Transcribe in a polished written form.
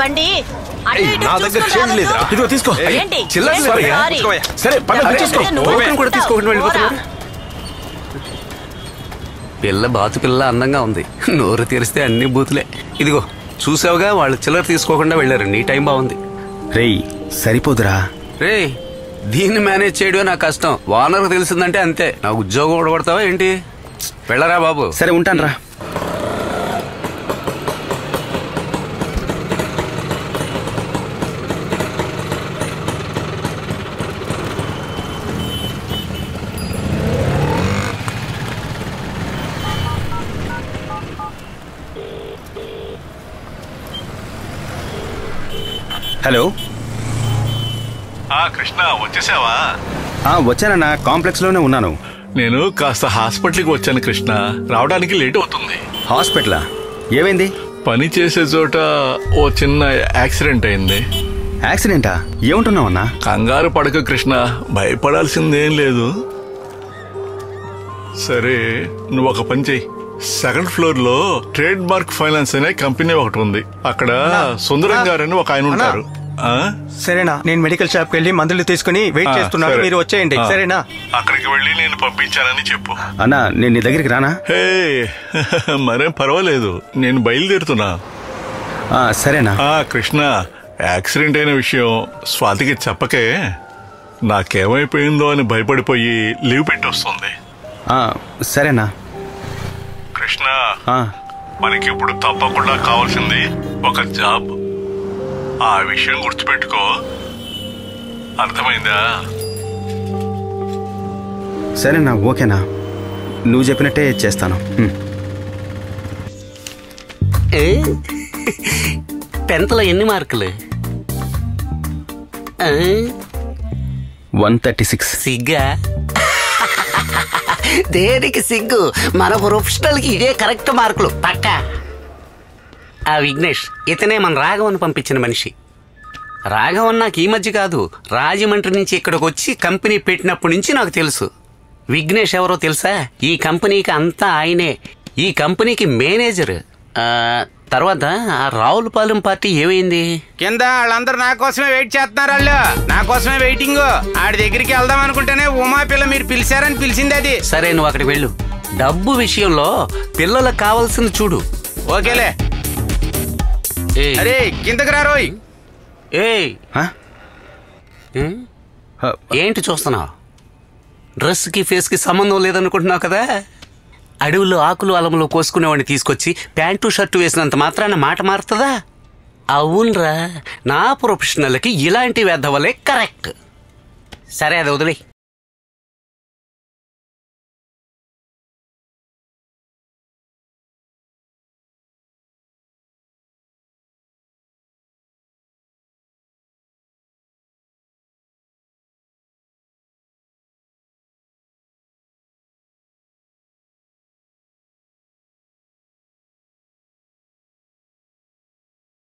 బండి నా దగ్గర చేంజ్ లేదురా. ఇదిగో తీసుకో. సరే కూడా తీసుకోకుండా వెళ్ళిపోతున్నా. పిల్ల బాతు పిల్ల అందంగా ఉంది. నోరు తెరిస్తే అన్ని బూతులే. ఇదిగో చూసావుగా, వాళ్ళు చిల్లర తీసుకోకుండా వెళ్ళారు. నీ టైం బాగుంది. రేయ్ సరిపోదురా. రే దీన్ని మేనేజ్ చేయడమే నా కష్టం. వానర్కు తెలిసిందంటే అంతే. నా ఉద్యోగం ఓడగొడతావా ఏంటి? వెళ్ళరా బాబు. సరే ఉంటాను రా. హలో కృష్ణ, వచ్చేసావా? వచ్చానన్నా, కాంప్లెక్స్ లోనే ఉన్నాను. నేను కాస్త హాస్పిటల్కి వచ్చాను కృష్ణ. రావడానికి లేట్ అవుతుంది. హాస్పిటలా? ఏమైంది? పని చేసే చోట ఓ చిన్న యాక్సిడెంట్ అయింది. యాక్సిడెంటా? ఏముంటున్నావన్నా? కంగారు పడక కృష్ణ, భయపడాల్సిందేం లేదు. సరే నువ్వు ఒక పని చెయ్యి. సెకండ్ ఫ్లోర్ లో ట్రేడ్ మార్క్ ఫైనాన్స్ అనే కంపెనీ ఒకటి ఉంది. అక్కడ సుందరం గారని ఒక ఆయన ఉంటారు. సరేనా, నేను మెడికల్ షాప్ కి వెళ్ళి మందులు తీసుకుని వెయిట్ చేస్తున్నాను. మీరు వచ్చేయండి. సరేనా? అక్కడికి వెళ్ళి నేను పంపించానని చెప్పు. అన్నా నేను నీ దగ్గరికి రానా? హే మరేం పర్వాలేదు, నేను బయలుదేరుతున్నా. సరేనా? కృష్ణ, యాక్సిడెంట్ అయిన విషయం స్వాతికి చెప్పకే. నాకేమైపోయిందో అని భయపడిపోయి లీవ్ పెట్టి వస్తుంది. సరేనా? కృష్ణ, మనకి ఇప్పుడు తప్పకుండా కావాల్సింది ఒక జాబ్. ఆ విషయం గుర్తుపెట్టుకో, అర్థమైందా? సరేనా? ఓకేనా? నువ్వు చెప్పినట్టే చేస్తాను. టెన్త్లో ఎన్ని మార్కులు? 136. సిగ్గా? దేనికి సిగ్గు? మన ప్రొఫెషనల్ కి ఇదే కరెక్ట్ మార్కులు పక్క. ఆ విఘ్నేష్ ఇతనే మన రాఘవన్ పంపించిన మనిషి. రాఘవన్ నాకు ఈ మధ్య కాదు, రాజమండ్రి నుంచి ఇక్కడికి వచ్చి కంపెనీ పెట్టినప్పటి నుంచి నాకు తెలుసు. విఘ్నేష్ ఎవరో తెలుసా? ఈ కంపెనీకి అంతా ఆయనే. ఈ కంపెనీకి మేనేజర్. తర్వాత ఆ రావులపాలెం పార్టీ ఏమైంది? కింద వాళ్ళందరూ నా కోసమే వెయిట్ చేస్తున్నారు. వాళ్ళు నా కోసమే వెయిటింగ్. ఆడి దగ్గరికి వెళ్దాం అనుకుంటేనే ఉమా పిల్ల మీరు పిలిచారని పిలిచింది అది. సరే నువ్వు అక్కడికి వెళ్ళు. డబ్బు విషయంలో పిల్లలకు కావాల్సింది చూడు. ఓకేలే. అరే కిందకి రా రోయ్. ఏంటి చూస్తున్నావు? డ్రెస్ కి ఫేస్ కి సంబంధం లేదనుకుంటున్నావు కదా. అడవుల్లో ఆకులు అలములు కోసుకునేవాడిని తీసుకొచ్చి ప్యాంటు షర్టు వేసినంత మాత్రాన మాట మారుతుందా? అవునరా, నా ప్రొఫెషనల్కి ఇలాంటి వెధవలే కరెక్ట్. సరే అది వదిలే.